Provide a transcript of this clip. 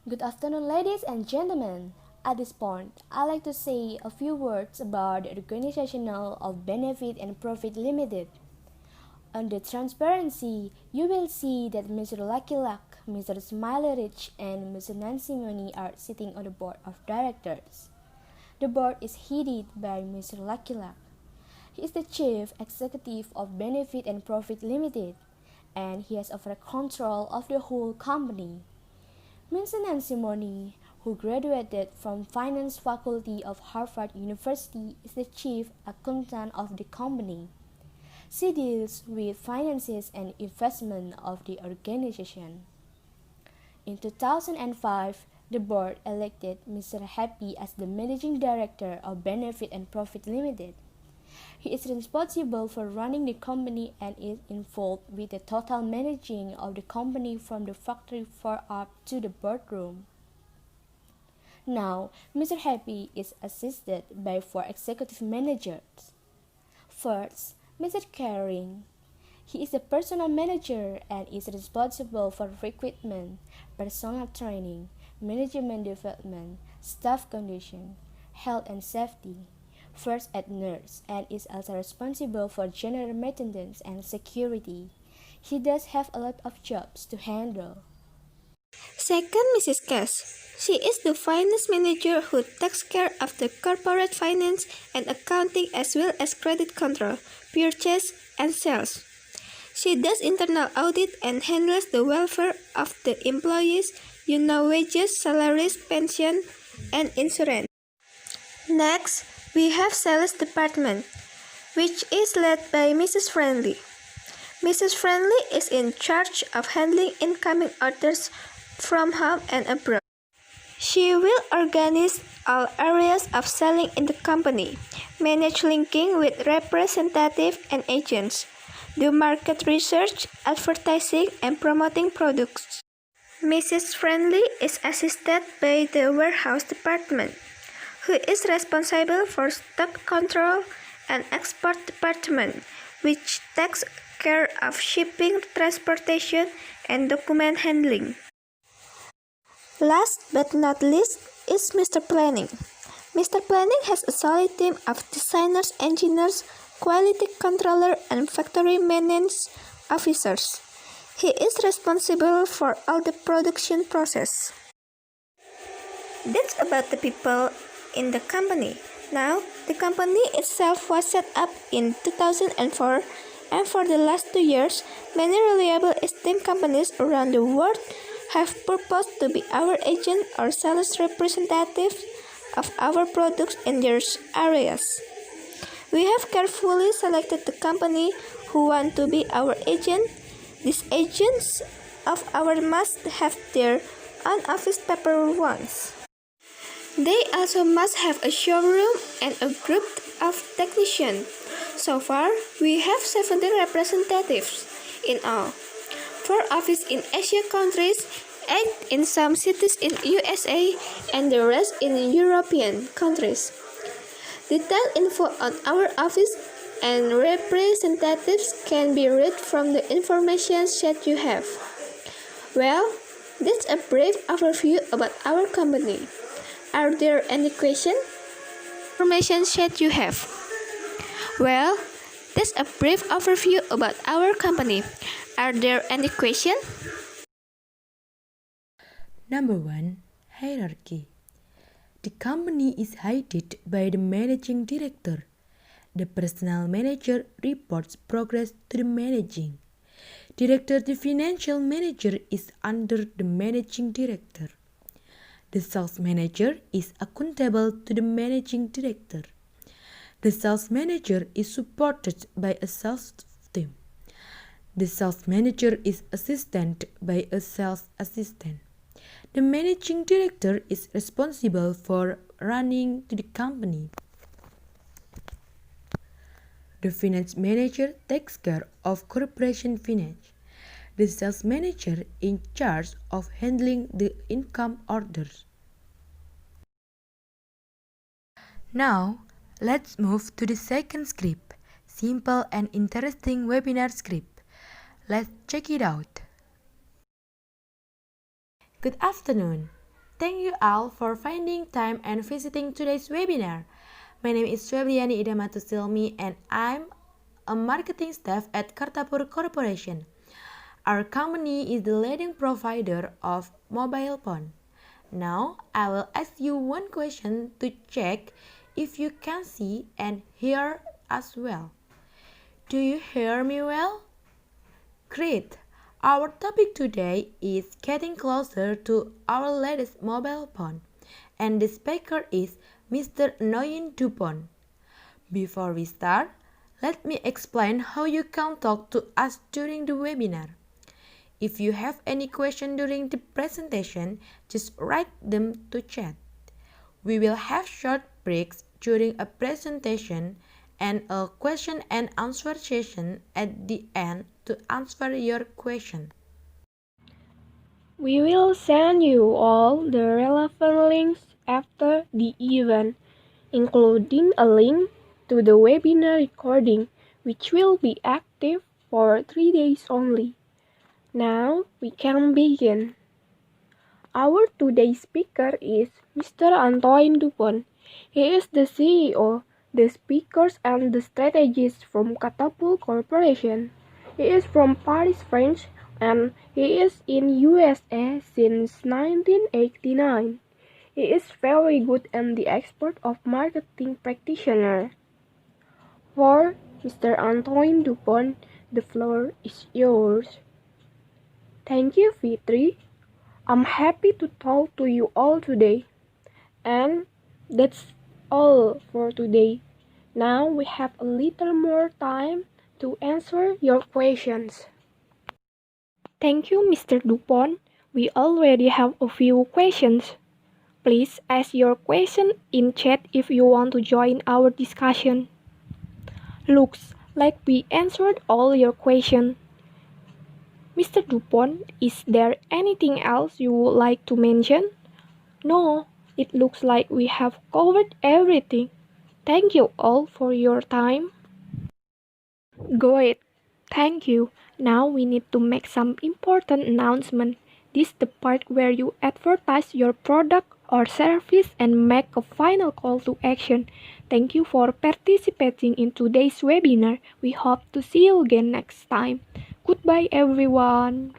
Good afternoon, ladies and gentlemen. At this point, I'd like to say a few words about the organizational of Benefit and Profit Limited. Under transparency, you will see that Mr. Lucky Luck, Mr. Smiley Rich, and Mr. Nancy Money are sitting on the board of directors. The board is headed by Mr. Lucky Luck. He is the chief executive of Benefit and Profit Limited, and he has overall control of the whole company. Mr. Nancy Money, who graduated from Finance Faculty of Harvard University, is the chief accountant of the company. She deals with finances and investment of the organization. In 2005, the board elected Mr. Happy as the managing director of Benefit and Profit Limited. He is responsible for running the company and is involved with the total managing of the company from the factory floor up to the boardroom. Now, Mr. Happy is assisted by 4 executive managers. First, Mr. Caring. He is the personal manager and is responsible for recruitment, personal training, management development, staff condition, health and safety, first aid nurse, and is also responsible for general maintenance and security. He does have a lot of jobs to handle. Second, Mrs. Cass. She is the finance manager who takes care of the corporate finance and accounting as well as credit control, purchase, and sales. She does internal audit and handles the welfare of the employees, wages, salaries, pension, and insurance. Next, we have sales department, which is led by Mrs. Friendly. Mrs. Friendly is in charge of handling incoming orders from home and abroad. She will organize all areas of selling in the company, manage linking with representatives and agents, do market research, advertising, and promoting products. Mrs. Friendly is assisted by the warehouse department, who is responsible for stock control, and export department, which takes care of shipping, transportation, and document handling. Last but not least is Mr. Planning. Mr. Planning has a solid team of designers, engineers, quality controller, and factory maintenance officers. He is responsible for all the production process. That's about the people in the company. Now, the company itself was set up in 2004, and for the last 2 years, many reliable esteemed companies around the world have proposed to be our agent or sales representatives of our products in their areas. We have carefully selected the company who want to be our agent. These agents of ours must have their own office paper ones. They also must have a showroom and a group of technicians. So far, we have 17 representatives in all. 4 offices in Asia countries, 8 in some cities in USA, and the rest in European countries. Detailed info on our office and representatives can be read from the information sheet you have. Well, that's a brief overview about our company. Are there any questions? Information sheet you have. Well, that's a brief overview about our company. Are there any questions? Number 1. Hierarchy. The company is headed by the managing director. The personnel manager reports progress to the managing director. The financial manager is under the managing director. The sales manager is accountable to the managing director. The sales manager is supported by a sales team. The sales manager is assisted by a sales assistant. The managing director is responsible for running the company. The finance manager takes care of corporation finance. The sales manager in charge of handling the income orders. Now, let's move to the second script, simple and interesting webinar script. Let's check it out. Good afternoon. Thank you all for finding time and visiting today's webinar. My name is Febriyani Idamatussilmi and I'm a marketing staff at Kartapur Corporation. Our company is the leading provider of mobile phone. Now, I will ask you one question to check if you can see and hear as well. Do you hear me well? Great! Our topic today is getting closer to our latest mobile phone, and the speaker is Mr. Noyin Dupont. Before we start, let me explain how you can talk to us during the webinar. If you have any question during the presentation, just write them to chat. We will have short breaks during a presentation and a question and answer session at the end to answer your question. We will send you all the relevant links after the event, including a link to the webinar recording, which will be active for 3 days only. Now we can begin. Our today's speaker is Mr. Antoine Dupont. He is the CEO, the speakers and the strategist from Catapult Corporation. He is from Paris, France, and he is in USA since 1989. He is very good and the expert of marketing practitioner. For Mr. Antoine Dupont, the floor is yours. Thank you, Fithri. I'm happy to talk to you all today. And that's all for today. Now we have a little more time to answer your questions. Thank you, Mr. Dupont. We already have a few questions. Please ask your question in chat if you want to join our discussion. Looks like we answered all your questions. Mr. Dupont, is there anything else you would like to mention? No, it looks like we have covered everything. Thank you all for your time. Great, thank you. Now we need to make some important announcement. This is the part where you advertise your product or service and make a final call to action. Thank you for participating in today's webinar. We hope to see you again next time. Goodbye everyone.